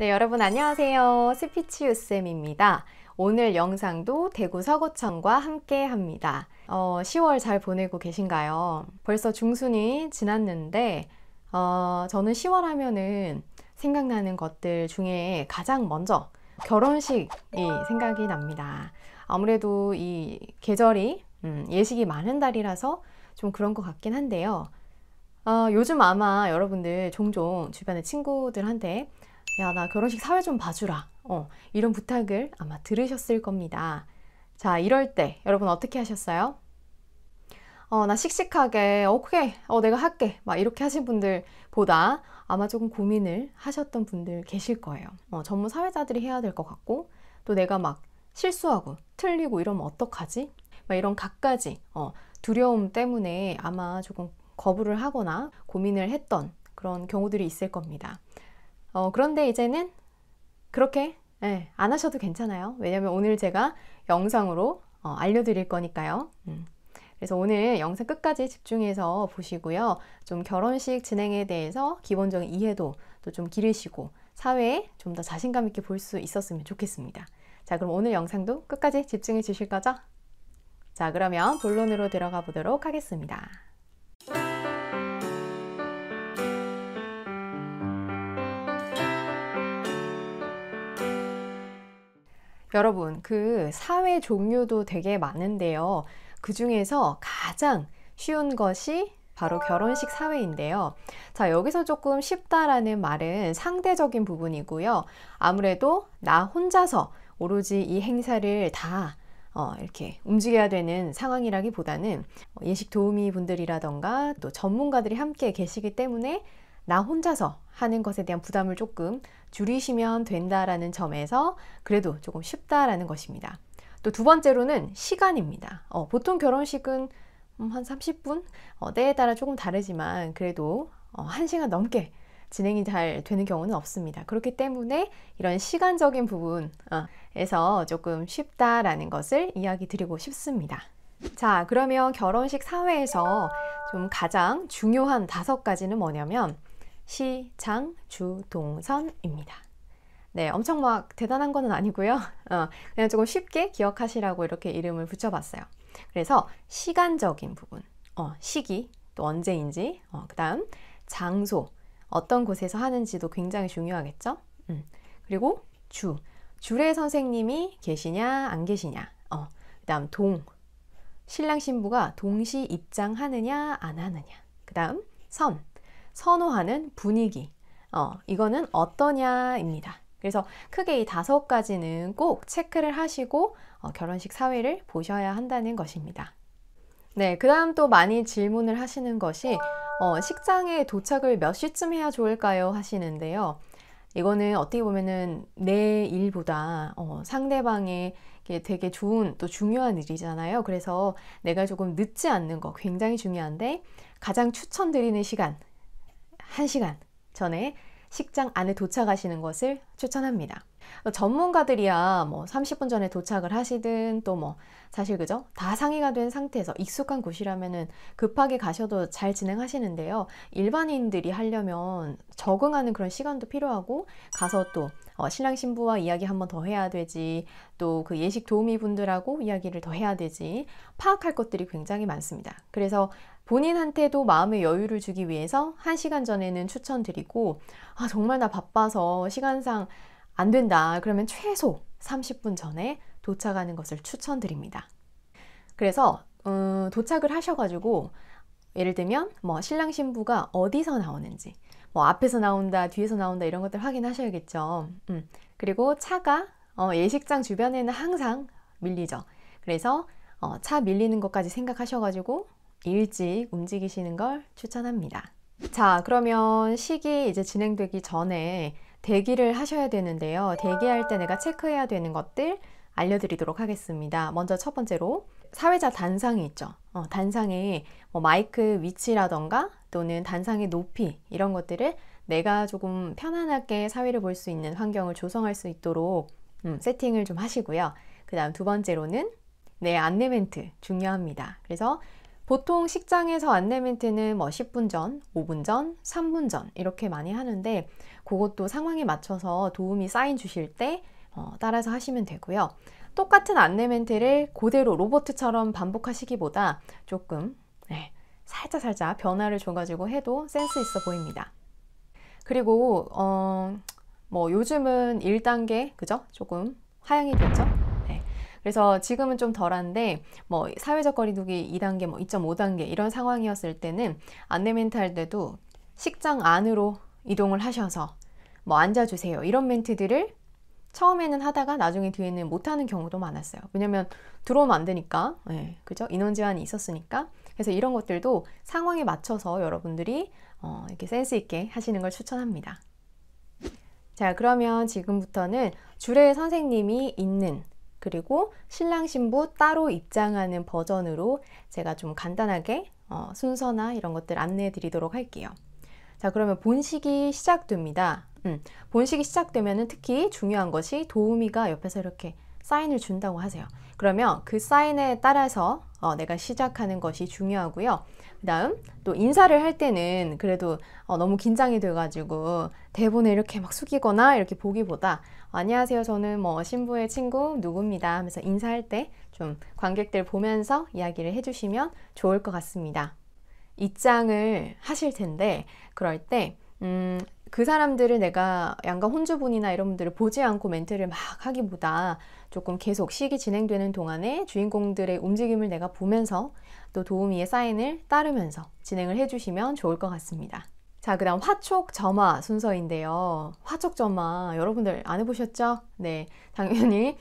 네, 여러분 안녕하세요. 스피치유쌤입니다. 오늘 영상도 대구 서구청과 함께 합니다. 10월 잘 보내고 계신가요? 벌써 중순이 지났는데 저는 10월 하면은 생각나는 것들 중에 가장 먼저 결혼식이 생각이 납니다. 아무래도 이 계절이 예식이 많은 달이라서 좀 그런 것 같긴 한데요. 요즘 아마 여러분들 종종 주변의 친구들한테 야, 나 결혼식 사회 좀 봐주라. 이런 부탁을 아마 들으셨을 겁니다. 자, 이럴 때 여러분 어떻게 하셨어요? 나 씩씩하게, 오케이, 내가 할게. 막 이렇게 하신 분들보다 아마 조금 고민을 하셨던 분들 계실 거예요. 전문 사회자들이 해야 될 것 같고, 또 내가 막 실수하고 틀리고 이러면 어떡하지? 막 이런 갖가지 두려움 때문에 아마 조금 거부를 하거나 고민을 했던 그런 경우들이 있을 겁니다. 그런데 이제는 그렇게 안 하셔도 괜찮아요. 왜냐면 오늘 제가 영상으로 알려드릴 거니까요. 그래서 오늘 영상 끝까지 집중해서 보시고요. 좀 결혼식 진행에 대해서 기본적인 이해도 또 좀 기르시고 사회에 좀 더 자신감 있게 볼 수 있었으면 좋겠습니다. 자, 그럼 오늘 영상도 끝까지 집중해 주실 거죠? 자, 그러면 본론으로 들어가 보도록 하겠습니다. 여러분, 그 사회 종류도 되게 많은데요. 그 중에서 가장 쉬운 것이 바로 결혼식 사회인데요. 자, 여기서 조금 쉽다라는 말은 상대적인 부분이고요. 아무래도 나 혼자서 오로지 이 행사를 다 이렇게 움직여야 되는 상황이라기보다는 예식 도우미 분들이라던가 또 전문가들이 함께 계시기 때문에 나 혼자서 하는 것에 대한 부담을 조금 줄이시면 된다라는 점에서 그래도 조금 쉽다라는 것입니다. 또 두 번째로는 시간입니다. 보통 결혼식은 한 30분? 때에 따라 조금 다르지만 그래도 1시간 넘게 진행이 잘 되는 경우는 없습니다. 그렇기 때문에 이런 시간적인 부분에서 조금 쉽다라는 것을 이야기 드리고 싶습니다. 자, 그러면 결혼식 사회에서 좀 가장 중요한 5가지는 뭐냐면 시, 장, 주, 동, 선입니다. 네, 엄청 막 대단한 건 아니고요. 그냥 조금 쉽게 기억하시라고 이렇게 이름을 붙여봤어요. 그래서 시간적인 부분, 시기, 또 언제인지, 그 다음 장소, 어떤 곳에서 하는지도 굉장히 중요하겠죠. 그리고 주례 선생님이 계시냐 안 계시냐, 그 다음 신랑 신부가 동시 입장하느냐 안 하느냐, 그 다음 선호하는 분위기, 이거는 어떠냐입니다. 그래서 크게 이 5가지는 꼭 체크를 하시고 결혼식 사회를 보셔야 한다는 것입니다. 네, 그 다음 또 많이 질문을 하시는 것이 식장에 도착을 몇 시쯤 해야 좋을까요? 하시는데요. 이거는 어떻게 보면은 내 일보다 상대방의 되게 좋은 또 중요한 일이잖아요. 그래서 내가 조금 늦지 않는 거 굉장히 중요한데 가장 추천드리는 시간 1시간 전에 식장 안에 도착하시는 것을 추천합니다. 전문가들이야 뭐 30분 전에 도착을 하시든 또 뭐 사실 그죠? 다 상의가 된 상태에서 익숙한 곳이라면은 급하게 가셔도 잘 진행하시는데요. 일반인들이 하려면 적응하는 그런 시간도 필요하고 가서 또 신랑 신부와 이야기 한 번 더 해야 되지, 또 그 예식 도우미 분들하고 이야기를 더 해야 되지, 파악할 것들이 굉장히 많습니다. 그래서 본인한테도 마음의 여유를 주기 위해서 1시간 전에는 추천드리고, 정말 나 바빠서 시간상 안 된다 그러면 최소 30분 전에 도착하는 것을 추천드립니다. 그래서 도착을 하셔가지고 예를 들면 뭐 신랑 신부가 어디서 나오는지, 뭐 앞에서 나온다 뒤에서 나온다 이런 것들 확인하셔야겠죠. 그리고 차가 예식장 주변에는 항상 밀리죠. 그래서 차 밀리는 것까지 생각하셔가지고 일찍 움직이시는 걸 추천합니다. 자, 그러면 식이 이제 진행되기 전에 대기를 하셔야 되는데요. 대기할 때 내가 체크해야 되는 것들 알려드리도록 하겠습니다. 먼저 첫 번째로 사회자 단상이 있죠. 단상에 뭐 마이크 위치라던가 또는 단상의 높이 이런 것들을 내가 조금 편안하게 사회를 볼 수 있는 환경을 조성할 수 있도록 세팅을 좀 하시고요. 그 다음 두 번째로는 내 안내 멘트 중요합니다. 그래서 보통 식장에서 안내 멘트는 뭐 10분 전, 5분 전, 3분 전 이렇게 많이 하는데 그것도 상황에 맞춰서 도우미 사인 주실 때 따라서 하시면 되고요. 똑같은 안내 멘트를 그대로 로봇처럼 반복하시기보다 조금 살짝 변화를 줘가지고 해도 센스 있어 보입니다. 그리고 뭐 요즘은 1단계 그죠? 조금 하향이 됐죠? 네. 그래서 지금은 좀 덜한데 뭐 사회적 거리두기 2단계, 뭐 2.5단계 이런 상황이었을 때는 안내 멘트 할 때도 식장 안으로 이동을 하셔서 뭐 앉아주세요 이런 멘트들을 처음에는 하다가 나중에 뒤에는 못하는 경우도 많았어요. 왜냐면 들어오면 안 되니까, 그죠? 인원 제한이 있었으니까. 그래서 이런 것들도 상황에 맞춰서 여러분들이 이렇게 센스 있게 하시는 걸 추천합니다. 자, 그러면 지금부터는 주례 선생님이 있는 그리고 신랑 신부 따로 입장하는 버전으로 제가 좀 간단하게 순서나 이런 것들 안내해 드리도록 할게요. 자, 그러면 본식이 시작됩니다. 본식이 시작되면 특히 중요한 것이 도우미가 옆에서 이렇게 사인을 준다고 하세요. 그러면 그 사인에 따라서 내가 시작하는 것이 중요하고요. 그 다음 또 인사를 할 때는 그래도 너무 긴장이 돼가지고 대본에 이렇게 막 숙이거나 이렇게 보기보다 안녕하세요, 저는 뭐 신부의 친구 누구입니다 하면서 인사할 때 좀 관객들 보면서 이야기를 해주시면 좋을 것 같습니다. 입장을 하실 텐데 그럴 때 그 사람들을 내가 양가 혼주분이나 이런 분들을 보지 않고 멘트를 막 하기보다 조금 계속 시기 진행되는 동안에 주인공들의 움직임을 내가 보면서 또 도우미의 사인을 따르면서 진행을 해주시면 좋을 것 같습니다. 자, 그 다음 화촉 점화 순서인데요. 화촉 점화 여러분들 안 해보셨죠? 네, 당연히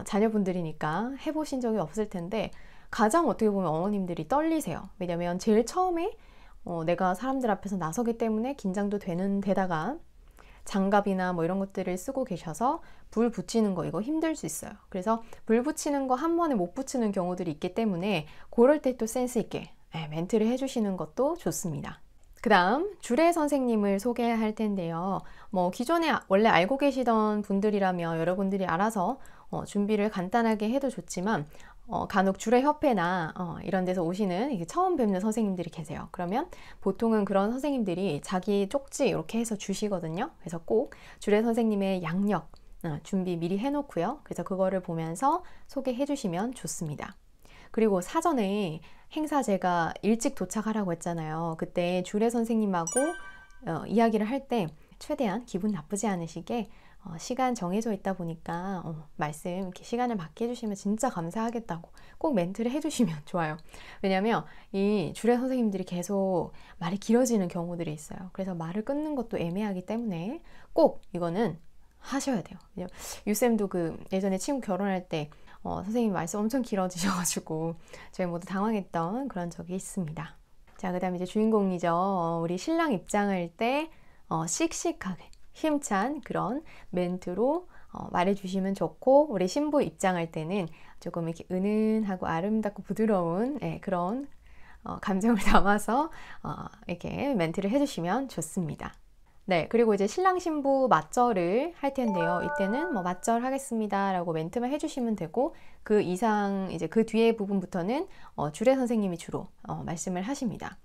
자녀분들이니까 해보신 적이 없을 텐데 가장 어떻게 보면 어머님들이 떨리세요. 왜냐면 제일 처음에 내가 사람들 앞에서 나서기 때문에 긴장도 되는 데다가 장갑이나 뭐 이런 것들을 쓰고 계셔서 불 붙이는 거 이거 힘들 수 있어요. 그래서 불 붙이는 거 한 번에 못 붙이는 경우들이 있기 때문에 그럴 때 또 센스 있게 멘트를 해주시는 것도 좋습니다. 그 다음 주례 선생님을 소개할 텐데요. 뭐 기존에 원래 알고 계시던 분들이라면 여러분들이 알아서 준비를 간단하게 해도 좋지만 간혹 주례협회나 이런 데서 오시는 처음 뵙는 선생님들이 계세요. 그러면 보통은 그런 선생님들이 자기 쪽지 이렇게 해서 주시거든요. 그래서 꼭 주례 선생님의 양력 준비 미리 해놓고요. 그래서 그거를 보면서 소개해 주시면 좋습니다. 그리고 사전에 행사 제가 일찍 도착하라고 했잖아요. 그때 주례 선생님하고 이야기를 할 때 최대한 기분 나쁘지 않으시게 시간 정해져 있다 보니까 말씀 이렇게 시간을 맞게 해주시면 진짜 감사하겠다고 꼭 멘트를 해주시면 좋아요. 왜냐면 이 주례 선생님들이 계속 말이 길어지는 경우들이 있어요. 그래서 말을 끊는 것도 애매하기 때문에 꼭 이거는 하셔야 돼요. 유쌤도 그 예전에 친구 결혼할 때 선생님 말씀 엄청 길어지셔가지고 저희 모두 당황했던 그런 적이 있습니다. 자, 그 다음에 이제 주인공이죠. 우리 신랑 입장할 때 씩씩하게 힘찬 그런 멘트로 말해주시면 좋고 우리 신부 입장할 때는 조금 이렇게 은은하고 아름답고 부드러운 그런 감정을 담아서 이렇게 멘트를 해주시면 좋습니다. 네, 그리고 이제 신랑 신부 맞절을 할 텐데요. 이때는 뭐 맞절 하겠습니다 라고 멘트만 해주시면 되고 그 이상 이제 그 뒤에 부분부터는 주례 선생님이 주로 말씀을 하십니다.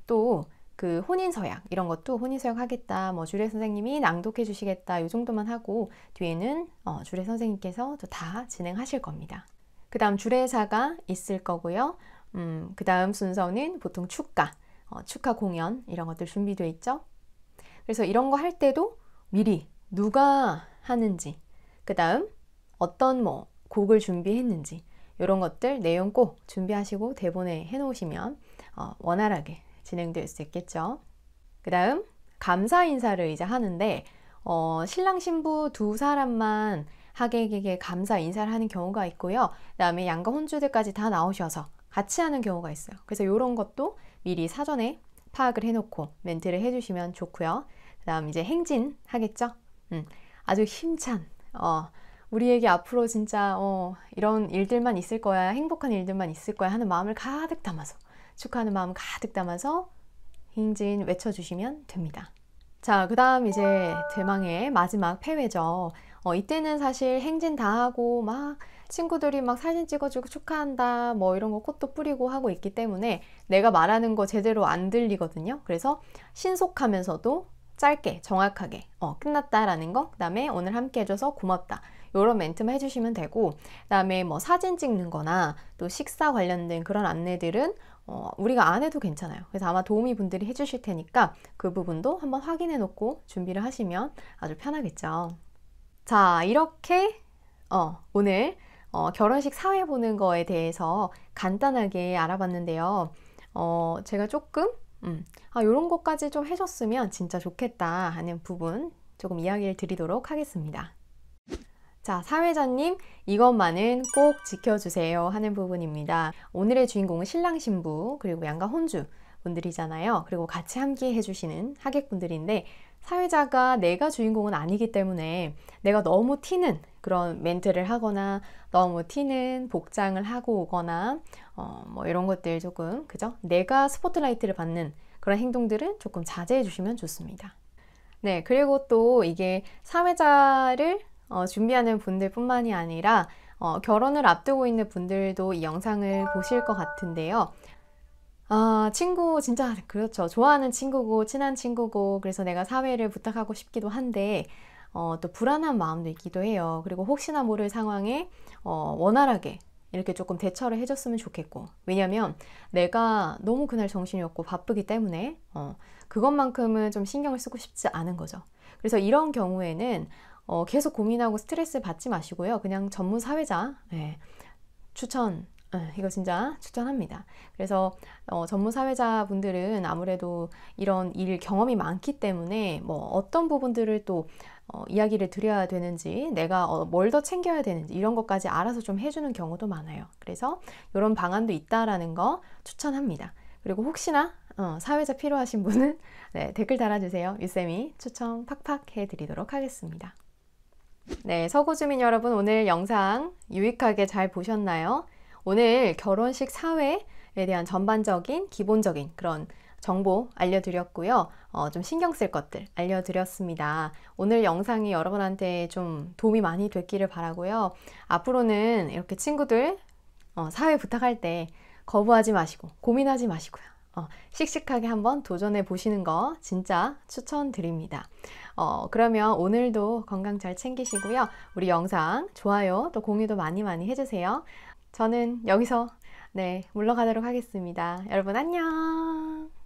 또 그 혼인서약 이런 것도 혼인서약 하겠다 뭐 주례 선생님이 낭독해 주시겠다 이 정도만 하고 뒤에는 주례 선생님께서 또 다 진행하실 겁니다. 그 다음 주례사가 있을 거고요. 그 다음 순서는 보통 축가 공연 이런 것들 준비되어 있죠. 그래서 이런 거 할 때도 미리 누가 하는지 그 다음 어떤 뭐 곡을 준비했는지 이런 것들 내용 꼭 준비하시고 대본에 해놓으시면 원활하게 진행될 수 있겠죠. 그 다음 감사 인사를 이제 하는데 신랑 신부 두 사람만 하객에게 감사 인사를 하는 경우가 있고요. 그 다음에 양가 혼주들까지 다 나오셔서 같이 하는 경우가 있어요. 그래서 이런 것도 미리 사전에 파악을 해놓고 멘트를 해주시면 좋고요. 그 다음 이제 행진 하겠죠. 아주 힘찬 우리에게 앞으로 진짜 이런 일들만 있을 거야, 행복한 일들만 있을 거야 하는 마음을 가득 담아서 축하하는 마음 가득 담아서 행진 외쳐주시면 됩니다. 자, 그 다음 이제 대망의 마지막 폐회죠. 이때는 사실 행진 다 하고 막 친구들이 막 사진 찍어주고 축하한다 뭐 이런 거 꽃도 뿌리고 하고 있기 때문에 내가 말하는 거 제대로 안 들리거든요. 그래서 신속하면서도 짧게 정확하게 끝났다라는 거, 그 다음에 오늘 함께 해줘서 고맙다, 이런 멘트만 해주시면 되고, 그 다음에 뭐 사진 찍는 거나 또 식사 관련된 그런 안내들은 우리가 안 해도 괜찮아요. 그래서 아마 도우미 분들이 해주실 테니까 그 부분도 한번 확인해 놓고 준비를 하시면 아주 편하겠죠. 자, 이렇게 오늘 결혼식 사회 보는 거에 대해서 간단하게 알아봤는데요. 제가 조금 이런 것까지 좀 해줬으면 진짜 좋겠다 하는 부분 조금 이야기를 드리도록 하겠습니다. 자, 사회자님, 이것만은 꼭 지켜주세요 하는 부분입니다. 오늘의 주인공은 신랑 신부 그리고 양가 혼주 분들이잖아요. 그리고 같이 함께 해주시는 하객분들인데, 사회자가 내가 주인공은 아니기 때문에 내가 너무 튀는 그런 멘트를 하거나 너무 튀는 복장을 하고 오거나 뭐 이런 것들 조금, 그죠? 내가 스포트라이트를 받는 그런 행동들은 조금 자제해 주시면 좋습니다. 네, 그리고 또 이게 사회자를 준비하는 분들 뿐만이 아니라 결혼을 앞두고 있는 분들도 이 영상을 보실 것 같은데요. 친구 진짜 그렇죠. 좋아하는 친구고 친한 친구고 그래서 내가 사회를 부탁하고 싶기도 한데 또 불안한 마음도 있기도 해요. 그리고 혹시나 모를 상황에 원활하게 이렇게 조금 대처를 해줬으면 좋겠고, 왜냐면 내가 너무 그날 정신이 없고 바쁘기 때문에 그것만큼은 좀 신경을 쓰고 싶지 않은 거죠. 그래서 이런 경우에는 계속 고민하고 스트레스 받지 마시고요. 그냥 전문 사회자 추천, 이거 진짜 추천합니다. 그래서 전문 사회자 분들은 아무래도 이런 일 경험이 많기 때문에 뭐 어떤 부분들을 또 이야기를 드려야 되는지, 내가 뭘 더 챙겨야 되는지 이런 것까지 알아서 좀 해주는 경우도 많아요. 그래서 이런 방안도 있다라는 거 추천합니다. 그리고 혹시나 사회자 필요하신 분은 댓글 달아주세요. 유쌤이 추천 팍팍 해드리도록 하겠습니다. 네, 서구 주민 여러분, 오늘 영상 유익하게 잘 보셨나요? 오늘 결혼식 사회에 대한 전반적인 기본적인 그런 정보 알려드렸고요. 좀 신경 쓸 것들 알려드렸습니다. 오늘 영상이 여러분한테 좀 도움이 많이 됐기를 바라고요. 앞으로는 이렇게 친구들 사회 부탁할 때 거부하지 마시고 고민하지 마시고요. 씩씩하게 한번 도전해 보시는 거 진짜 추천드립니다. 그러면 오늘도 건강 잘 챙기시고요. 우리 영상 좋아요 또 공유도 많이 해주세요. 저는 여기서 물러가도록 하겠습니다. 여러분 안녕.